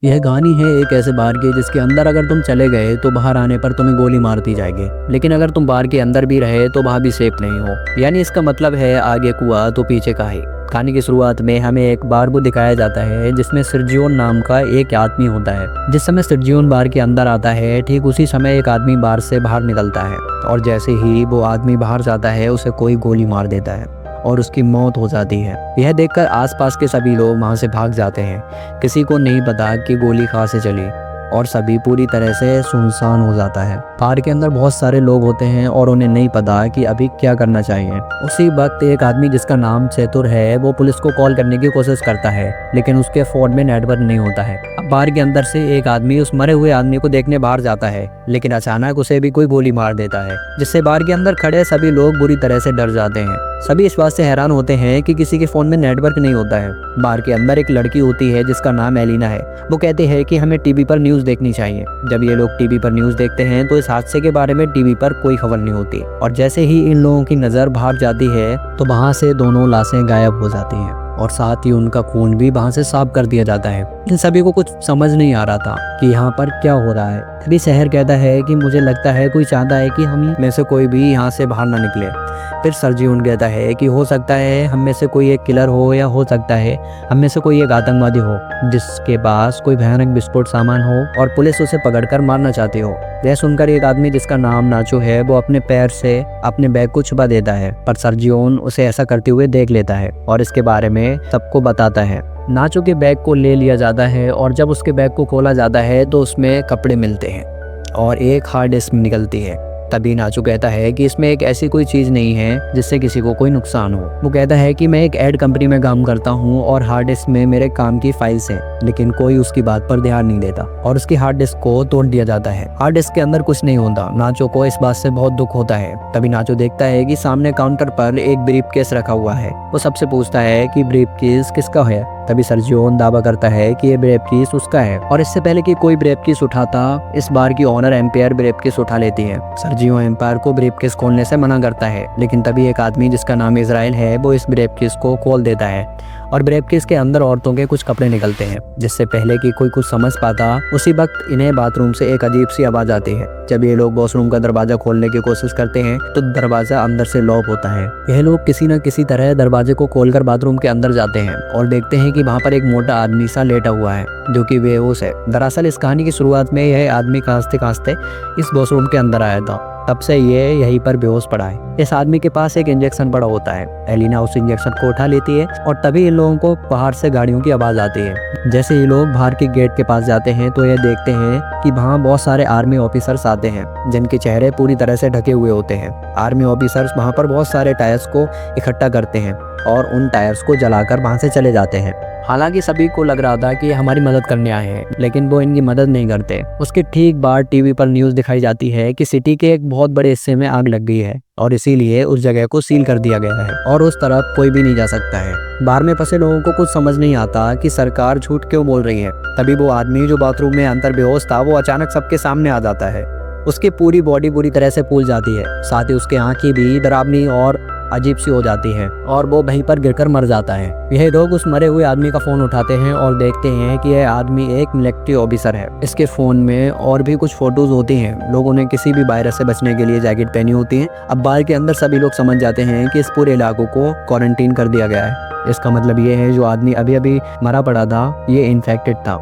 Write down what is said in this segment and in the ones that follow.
यह कहानी है एक ऐसे बार की जिसके अंदर अगर तुम चले गए तो बाहर आने पर तुम्हें गोली मार दी जाएगी, लेकिन अगर तुम बार के अंदर भी रहे तो वहां भी सेफ नहीं हो। यानी इसका मतलब है आगे कुआं तो पीछे काहे। कहानी की शुरुआत में हमें एक बार को दिखाया जाता है जिसमें सर्जियोन नाम का एक आदमी होता है। जिस समय सर्जियोन बार के अंदर आता है ठीक उसी समय एक आदमी बार से बाहर निकलता है और जैसे ही वो आदमी बाहर जाता है उसे कोई गोली मार देता है और उसकी मौत हो जाती है। यह देखकर आसपास के सभी लोग वहां से भाग जाते हैं। किसी को नहीं पता कि गोली कहां से चली और सभी पूरी तरह से सुनसान हो जाता है। बार के अंदर बहुत सारे लोग होते हैं और उन्हें नहीं पता कि अभी क्या करना चाहिए। उसी वक्त एक आदमी जिसका नाम चतुर है वो पुलिस को कॉल करने की कोशिश करता है, लेकिन उसके फोन में नेटवर्क नहीं होता है। अब बार के अंदर से एक आदमी उस मरे हुए आदमी को देखने बाहर जाता है, लेकिन अचानक उसे भी कोई गोली मार देता है, जिससे बार के अंदर खड़े सभी लोग बुरी तरह से डर जाते हैं। सभी इस बात से हैरान होते हैं कि किसी के फोन में नेटवर्क नहीं होता है। बार के अंदर एक लड़की होती है जिसका नाम एलिना है। वो कहती है कि हमें टीवी पर न्यूज़ देखनी चाहिए। जब ये लोग टीवी पर न्यूज़ देखते हैं तो इस हादसे के बारे में टीवी पर कोई खबर नहीं होती और जैसे ही इन लोगों की नज़र बाहर जाती है तो वहाँ से दोनों लाशें गायब हो जाती हैं और साथ ही उनका खून भी वहाँ से साफ कर दिया जाता है। इन सभी को कुछ समझ नहीं आ रहा था कि यहाँ पर क्या हो रहा है। तभी शहर कहता है कि मुझे लगता है कोई चाहता है कि हम में से कोई भी यहाँ से बाहर ना निकले। फिर सर्जियोन कहता है कि हो सकता है हम में से कोई एक किलर हो या हो सकता है हम में से कोई एक आतंकवादी हो जिसके पास कोई भयानक विस्फोट सामान हो और पुलिस उसे पकड़कर मारना चाहती हो। यह सुनकर एक आदमी जिसका नाम नाचो है वो अपने पैर से अपने बैग को छुपा देता है, पर सर्जियोन उसे ऐसा करते हुए देख लेता है और इसके बारे में सबको बताता है। नाचो के बैग को ले लिया जाता है और जब उसके बैग को खोला जाता है तो उसमें कपड़े मिलते हैं और एक हार्ड डिस्क निकलती है। तभी नाचो कहता है कि इसमें एक ऐसी कोई चीज़ नहीं है जिससे किसी को कोई नुकसान हो। वो कहता है कि मैं एक एड कंपनी में काम करता हूँ और हार्ड डिस्क में मेरे काम की फाइल्स हैं, लेकिन कोई उसकी बात पर ध्यान नहीं देता और उसकी हार्ड डिस्क को तोड़ दिया जाता है। हार्ड डिस्क के अंदर कुछ नहीं होता। नाचो को इस बात से बहुत दुख होता है। तभी नाचो देखता है कि सामने काउंटर पर एक ब्रीफ केस रखा हुआ है। वो सबसे पूछता है कि ब्रीफ केस किसका है। तभी सर्जियोन दावा करता है कि ये ब्रीफ केस उसका है और इससे पहले कि कोई ब्रीफ केस उठाता इस बार की ऑनर एम्पायर ब्रीफ केस उठा लेती है। सर्जियोन एम्पायर को ब्रीफ केस खोलने से मना करता है, लेकिन तभी एक आदमी जिसका नाम इजराइल है वो इस ब्रीफ केस को खोल देता है और ब्रीफ केस के अंदर औरतों के कुछ कपड़े निकलते हैं। जिससे पहले कि कोई कुछ समझ पाता उसी वक्त इन्हें बाथरूम से एक अजीब सी आवाज आती है। जब ये लोग वॉशरूम का दरवाजा खोलने की कोशिश करते हैं तो दरवाजा अंदर से लॉक होता है। यह लोग किसी न किसी तरह दरवाजे को खोलकर बाथरूम के अंदर जाते हैं और देखते हैं कि वहाँ पर एक मोटा आदमी सा लेटा हुआ है जो कि बेहोश है। दरअसल इस कहानी की शुरुआत में यह आदमी खांसते खांसते इस वॉशरूम के अंदर आया था, तब से ये यहीं पर बेहोश पड़ा है। इस आदमी के पास एक इंजेक्शन पड़ा होता है। एलिना उस इंजेक्शन को उठा लेती है और तभी इन लोगों को बाहर से गाड़ियों की आवाज आती है। जैसे ही लोग बाहर के गेट के पास जाते हैं तो ये देखते हैं कि वहाँ बहुत सारे आर्मी ऑफिसर्स आते हैं जिनके चेहरे पूरी तरह से ढके हुए होते हैं। आर्मी ऑफिसर्स वहाँ पर बहुत सारे टायर्स को इकट्ठा करते हैं और उन टायर्स को जलाकर वहाँ से चले जाते हैं। हालांकि सभी को लग रहा था कि हमारी मदद करने आए हैं, लेकिन वो इनकी मदद नहीं करते। उसके ठीक बाद टीवी पर न्यूज़ दिखाई जाती है कि सिटी के एक बहुत बड़े हिस्से में आग लग गई है और इसीलिए उस जगह को सील कर दिया गया है और उस तरफ कोई भी नहीं जा सकता है। बार में फंसे लोगों को कुछ समझ नहीं आता कि सरकार झूठ क्यों बोल रही है। तभी वो आदमी जो बाथरूम में अंदर बेहोश था वो अचानक सबके सामने आ जाता है। उसकी पूरी बॉडी बुरी तरह से फूल जाती है, साथ ही उसकी आंखें भी डरावनी और अजीब सी हो जाती है और वो वहीं पर गिरकर मर जाता है। यह लोग उस मरे हुए आदमी का फोन उठाते हैं और देखते हैं कि यह आदमी एक मिलिट्री ऑफिसर है। इसके फोन में और भी कुछ फोटोज होती हैं। लोगों ने किसी भी वायरस से बचने के लिए जैकेट पहनी होती है। अब बार के अंदर सभी लोग समझ जाते हैं कि इस पूरे इलाकों को क्वारंटीन कर दिया गया है। इसका मतलब ये है जो आदमी अभी अभी मरा पड़ा था ये इन्फेक्टेड था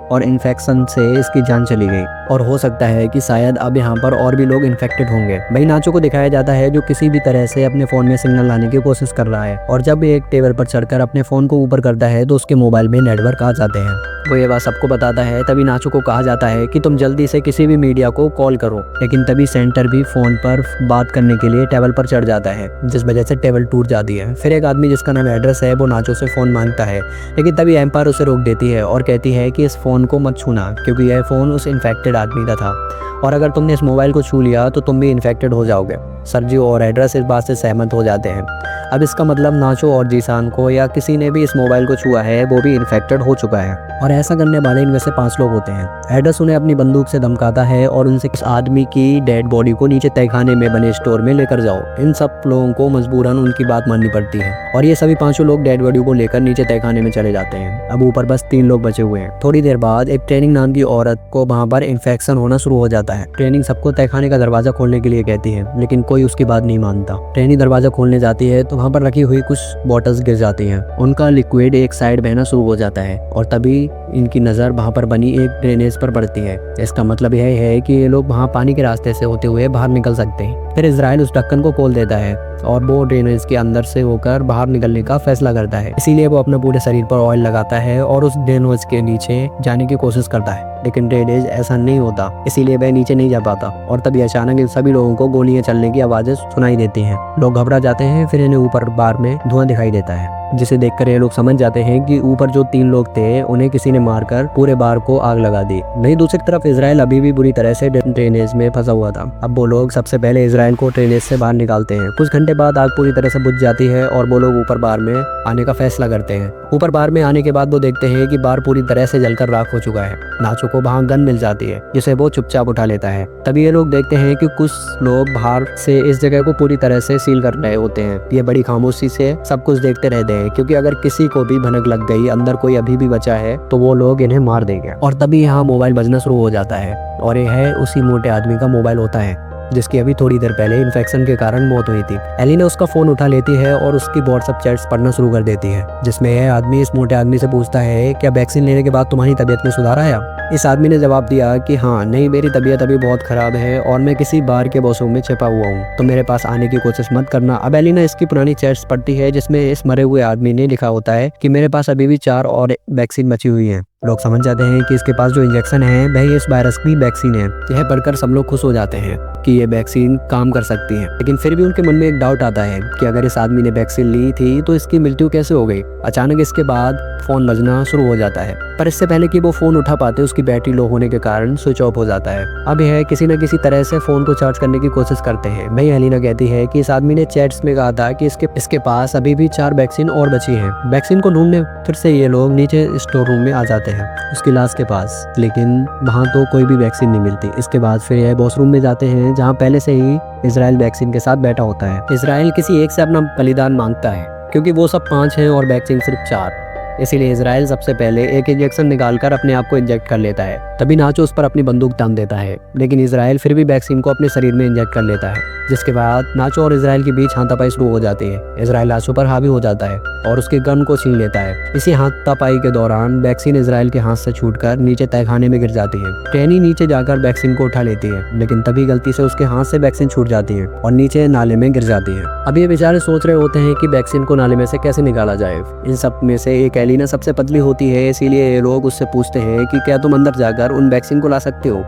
और इन्फेक्शन से इसकी जान चली गई और हो सकता है कि शायद अब यहाँ पर और भी लोग इन्फेक्टेड होंगे। वही नाचो को दिखाया जाता है जो किसी भी तरह से अपने फोन में सिग्नल लाने की कोशिश कर रहा है और जब एक टेबल पर चढ़कर अपने फोन को ऊपर करता है तो उसके मोबाइल में नेटवर्क आ जाते हैं। वो ये बात सबको बताता है। तभी नाचो को कहा जाता है कि तुम जल्दी से किसी भी मीडिया को कॉल करो, लेकिन तभी सेंटर भी फोन पर बात करने के लिए टेबल पर चढ़ जाता है, जिस वजह से टेबल टूट जाती है। फिर एक आदमी जिसका नाम एड्रेस है वो नाचो से फोन मांगता है, लेकिन तभी एम्पायर उसे रोक देती है और कहती है कि इस फोन को मत छूना क्योंकि यह फोन उस इन्फेक्टेड आदमी का था और अगर तुमने इस मोबाइल को छू लिया तो तुम भी इन्फेक्टेड हो जाओगे। सर्जियो और एड्रेस इस बात से सहमत हो जाते हैं। अब इसका मतलब नाचो और जीसान को या किसी ने भी इस मोबाइल को छुआ है वो भी इन्फेक्टेड हो चुका है, और ऐसा करने वाले इनमें से 5 लोग होते हैं। एड्रेस उन्हें अपनी बंदूक से धमकाता है और उनसे इस आदमी की डेड बॉडी को नीचे तहखाने में बने स्टोर में लेकर जाओ। इन सब लोगों को मजबूरन उनकी बात माननी पड़ती है और ये सभी 5 लोग डेड बॉडी को लेकर नीचे तहखाने में चले जाते हैं। अब ऊपर बस 3 लोग बचे हुए हैं। थोड़ी देर बाद एक ट्रेनिंग नाम की औरत को वहाँ पर इन्फेक्शन होना शुरू हो जाता है। ट्रेनिंग सबको तहखाने का दरवाजा खोलने के लिए कहती है, लेकिन कोई उसकी बात नहीं मानता। ट्रेनिंग दरवाजा खोलने जाती है तो वहाँ पर रखी हुई कुछ बॉटल्स गिर जाती हैं। उनका लिक्विड एक साइड बहना शुरू हो जाता है और तभी इनकी नज़र वहाँ पर बनी एक ड्रेनेज पर पड़ती है। इसका मतलब यह है कि ये लोग वहाँ पानी के रास्ते से होते हुए बाहर निकल सकते हैं। फिर इजराइल उस ढक्कन को खोल देता है और वो ड्रेनेज के अंदर से होकर बाहर निकलने का फैसला करता है। इसीलिए वो अपने पूरे शरीर पर ऑयल लगाता है और उस ड्रेनेज के नीचे जाने की कोशिश करता है, लेकिन ड्रेनेज ऐसा नहीं होता, इसीलिए वह नीचे नहीं जा पाता। और तभी अचानक इन सभी लोगों को गोलियां चलने की आवाजें सुनाई देती हैं। लोग घबरा जाते हैं। फिर इन्हें ऊपर बार में धुआं दिखाई देता है, जिसे देखकर ये लोग समझ जाते हैं कि ऊपर जो 3 लोग थे उन्हें किसी ने मारकर पूरे बार को आग लगा दी। वहीं दूसरी तरफ इजराइल अभी भी बुरी तरह से ड्रेनेज में फंसा हुआ था। अब वो लोग सबसे पहले इजराइल को ड्रेनेज से बाहर निकालते हैं। कुछ घंटे बाद आग पूरी तरह से बुझ जाती है और वो लोग ऊपर बार में आने का फैसला करते हैं। ऊपर बार में आने के बाद वो देखते हैं कि बार पूरी तरह से जलकर राख हो चुका है। नाचो को वहाँ गन मिल जाती है, जिसे वो चुपचाप उठा लेता है। तभी ये लोग देखते हैं कि कुछ लोग बाहर से इस जगह को पूरी तरह से सील कर रहे होते हैं। ये बड़ी खामोशी से सब कुछ देखते रहते हैं, क्योंकि अगर किसी को भी भनक लग गई अंदर कोई अभी भी बचा है तो वो लोग इन्हें मार देंगे। और तभी यहाँ मोबाइल बजना शुरू हो जाता है और ये है उसी मोटे आदमी का मोबाइल होता है जिसकी अभी थोड़ी देर पहले इन्फेक्शन के कारण मौत हुई थी। एलिना उसका फोन उठा लेती है और उसकी व्हाट्सएप चैट्स पढ़ना शुरू कर देती है, जिसमें यह आदमी इस मोटे आदमी से पूछता है, क्या वैक्सीन लेने के बाद तुम्हारी तबीयत में सुधार आया? इस आदमी ने जवाब दिया कि हाँ नहीं, मेरी तबीयत अभी बहुत खराब है और मैं किसी बार के वॉशरूम में छिपा हुआ हूँ, तो मेरे पास आने की कोशिश मत करना। अब एलिना इसकी पुरानी चैट्स पढ़ती है जिसमें इस मरे हुए आदमी ने लिखा होता है कि मेरे पास अभी भी 4 और वैक्सीन बची हुई है। लोग समझ जाते हैं कि इसके पास जो इंजेक्शन है वही इस वायरस की वैक्सीन है। यह पढ़कर सब लोग खुश हो जाते हैं कि ये वैक्सीन काम कर सकती है, लेकिन फिर भी उनके मन में एक डाउट आता है कि अगर इस आदमी ने वैक्सीन ली थी तो इसकी मृत्यु कैसे हो गई। अचानक इसके बाद फोन बजना शुरू हो जाता है, पर इससे पहले कि वो फोन उठा पाते उसकी बैटरी लो होने के कारण स्विच ऑफ हो जाता है। अब यह किसी न किसी तरह से फोन को चार्ज करने की कोशिश करते हैं। वही एलिना कहती है कि इस आदमी ने चैट्स में कहा था कि इसके पास अभी भी 4 वैक्सीन और बची है। वैक्सीन को ढूंढने फिर से ये लोग नीचे स्टोर रूम में आ जाते हैं उसकी लाश के पास, लेकिन वहाँ तो कोई भी वैक्सीन नहीं मिलती। इसके बाद फिर यह वॉशरूम में जाते हैं जहाँ पहले से ही इजराइल वैक्सीन के साथ बैठा होता है। इजराइल किसी एक से अपना बलिदान मांगता है, क्योंकि वो सब 5 हैं और वैक्सीन सिर्फ 4। इसीलिए इजराइल सबसे पहले एक इंजेक्शन निकालकर अपने आप को इंजेक्ट कर लेता है। तभी नाचो उस पर अपनी बंदूक तान देता है, लेकिन इजराइल फिर भी वैक्सीन को अपने शरीर में इंजेक्ट कर लेता है, जिसके बाद नाचो और इजराइल के बीच हाथापाई शुरू हो जाती है। इजराइल नाचो पर हावी हो जाता है और उसके गन को छीन लेता है। इसी हाथापाई के दौरान वैक्सीन इजराइल के हाथ से छूटकर नीचे तहखाने में गिर जाती है। ट्रेनी नीचे जाकर वैक्सीन को उठा लेती है, लेकिन तभी गलती से उसके हाथ से वैक्सीन छूट जाती है और नीचे नाले में गिर जाती है। अब ये बेचारे सोच रहे होते हैं कि वैक्सीन को नाले में से कैसे निकाला जाए। इन सब में से एक एलिना सबसे पतली होती है, इसीलिए ये लोग उससे पूछते हैं कि क्या तुम अंदर जाकर उन वैक्सीन को ला सकते हो।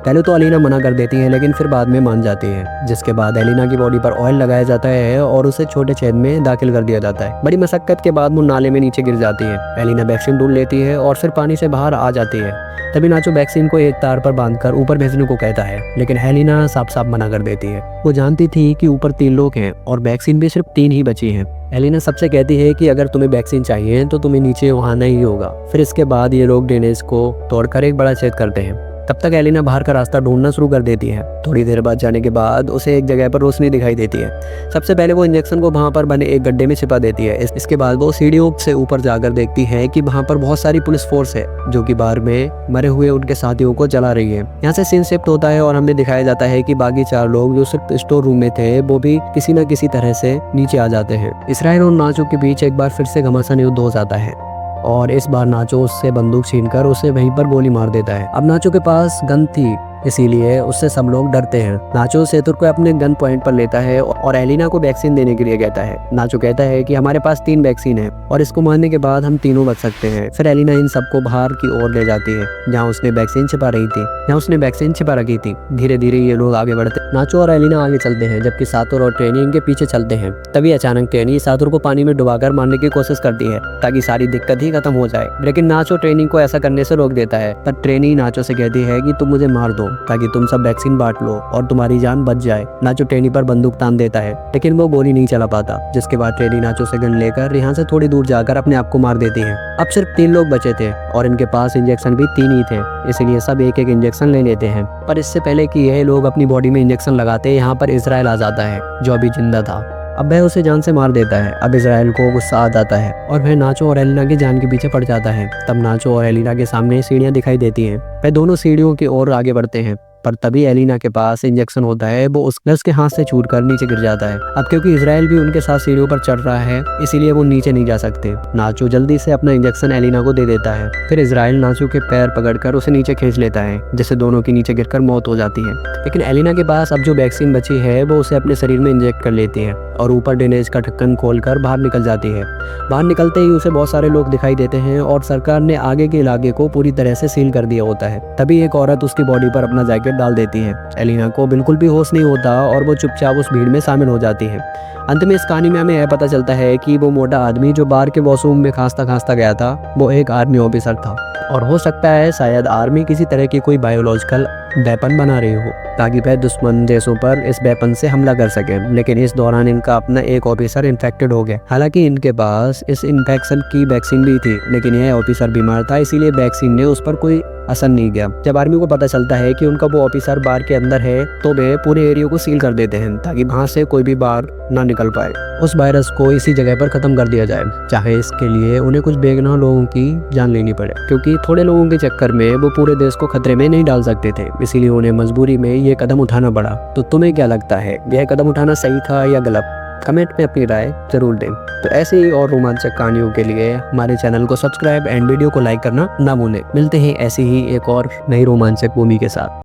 पहले तो एलिना मना कर देती है, लेकिन फिर बाद में मान जाती है। जिसके बाद एलिना की बॉडी पर ऑयल लगाया जाता है और उसे छोटे छेद में दाखिल कर दिया जाता है। बड़ी मशक्कत के बाद वो नाले में नीचे गिर जाती है। एलिना वैक्सीन ढूंढ लेती है और फिर पानी से बाहर आ जाती है। तभी नाचो वैक्सीन को एक तार पर बांधकर ऊपर भेजने को कहता है, लेकिन एलिना साफ साफ मना कर देती है। वो जानती थी कि ऊपर 3 लोग हैं और वैक्सीन भी सिर्फ 3 ही बची है। एलिना सबसे कहती है कि अगर तुम्हें वैक्सीन चाहिए तो तुम्हें नीचे वहाँ नहीं होगा। फिर इसके बाद ये लोग ड्रेनेज को तोड़कर एक बड़ा छेद करते हैं। तब तक एलिना बाहर का रास्ता ढूंढना शुरू कर देती है। थोड़ी देर बाद जाने के बाद उसे एक जगह पर रोशनी दिखाई देती है। सबसे पहले वो इंजेक्शन को वहाँ पर बने एक गड्ढे में छिपा देती है। इसके बाद वो सीढ़ियों से ऊपर जाकर देखती है कि वहाँ पर बहुत सारी पुलिस फोर्स है जो कि बार में मरे हुए उनके साथियों को जला रही है। यहाँ से सीन शिफ्ट होता है और हमें दिखाया जाता है कि बाकी 4 लोग जो सिर्फ स्टोर रूम में थे वो भी किसी न किसी तरह से नीचे आ जाते हैं। इजराइल और नाचो के बीच एक बार फिर से घमासान युद्ध हो जाता है और इस बार नाचो उससे बंदूक छीनकर उसे वहीं पर गोली मार देता है। अब नाचो के पास गन थी, इसीलिए उससे सब लोग डरते हैं। नाचो सेतुर को अपने गन पॉइंट पर लेता है और एलिना को वैक्सीन देने के लिए कहता है। नाचो कहता है कि हमारे पास 3 वैक्सीन है और इसको मारने के बाद हम तीनों बच सकते हैं। फिर एलिना इन सबको बाहर की ओर ले जाती है जहाँ उसने वैक्सीन छिपा रखी थी। धीरे धीरे ये लोग आगे बढ़ते। नाचो और एलिना आगे चलते हैं जबकि सातुर और ट्रेनी इनके पीछे चलते हैं। तभी अचानक ट्रेनी सातुर को पानी में डुबाकर मारने की कोशिश करती है ताकि सारी दिक्कत ही खत्म हो जाए, लेकिन नाचो ट्रेनी को ऐसा करने से रोक देता है। पर ट्रेनी नाचो से कहती है कि तुम मुझे मार दो, ताकि तुम सब वैक्सीन बांट लो और तुम्हारी जान बच जाए। नाचो ट्रेनी पर बंदूक तान देता है, लेकिन वो गोली नहीं चला पाता, जिसके बाद ट्रेनी नाचो से गन लेकर यहाँ से थोड़ी दूर जाकर अपने आप को मार देती है। अब सिर्फ 3 लोग बचे थे और इनके पास इंजेक्शन भी 3 ही थे, इसीलिए सब एक एक इंजेक्शन ले लेते हैं। पर इससे पहले कि यह लोग अपनी बॉडी में इंजेक्शन लगाते, यहाँ पर इजराइल आ जाता है जो अभी जिंदा था। अब वह उसे जान से मार देता है। अब इजराइल को गुस्सा आ जाता है और वह नाचो और एलिना की जान के पीछे पड़ जाता है। तब नाचो और एलिना के सामने सीढ़ियां दिखाई देती हैं। वह दोनों सीढ़ियों की ओर आगे बढ़ते हैं, पर तभी एलिना के पास इंजेक्शन होता है। वो उस नर्स के हाथ से छूट कर नीचे गिर जाता है। अब क्योंकि इजराइल भी उनके साथ सीढ़ियों पर चढ़ रहा है, इसीलिए वो नीचे नहीं जा सकते। नाचो जल्दी से अपना इंजेक्शन एलिना को दे देता है। फिर इजराइल नाचो के पैर पकड़कर उसे नीचे खींच लेता है, जिससे दोनों की नीचे गिरकर मौत हो जाती है। लेकिन एलिना के पास अब जो वैक्सीन बची है वो उसे अपने शरीर में इंजेक्ट कर लेती है और ऊपर ड्रेनेज का ढक्कन खोलकर बाहर निकल जाती है। बाहर निकलते ही उसे बहुत सारे लोग दिखाई देते हैं और सरकार ने आगे के इलाके को पूरी तरह से सील कर दिया होता है। तभी एक औरत उसकी बॉडी पर अपना जैकेट डाल देती है। एलिना को बिल्कुल भी होश नहीं होता और वो चुपचाप उस भीड़ में शामिल हो जाती है। अंत में इस कहानी में हमें यह पता चलता है कि वो मोटा आदमी जो बाहर के वॉशरूम में खांसता खांसता गया था, वो एक आर्मी ऑफिसर था और हो सकता है शायद आर्मी किसी तरह की कोई बायोलॉजिकल वेपन बना रही हो ताकि वह दुश्मन देशों पर इस वेपन से हमला कर सके। लेकिन इस दौरान इनका अपना एक ऑफिसर इन्फेक्टेड हो गया। हालांकि इनके पास इस इन्फेक्शन की वैक्सीन भी थी, लेकिन यह ऑफिसर बीमार था, इसीलिए वैक्सीन ने उस पर कोई असर नहीं किया। जब आर्मी को पता चलता है कि उनका वो ऑफिसर बार के अंदर है, तो वे पूरे एरिया को सील कर देते हैं ताकि वहां से कोई भी बाहर ना निकल पाए। उस वायरस को इसी जगह पर खत्म कर दिया जाए, चाहे इसके लिए उन्हें कुछ बेगुनाह लोगों की जान लेनी पड़े, क्योंकि थोड़े लोगों के चक्कर में वो पूरे देश को खतरे में नहीं डाल सकते थे, इसीलिए उन्हें मजबूरी में ये कदम उठाना पड़ा। तो तुम्हें क्या लगता है, यह कदम उठाना सही था या गलत? कमेंट में अपनी राय जरूर दें। तो ऐसे ही और रोमांचक कहानियों के लिए हमारे चैनल को सब्सक्राइब एंड वीडियो को लाइक करना ना भूलें। मिलते हैं ऐसी ही एक और नई रोमांचक भूमि के साथ।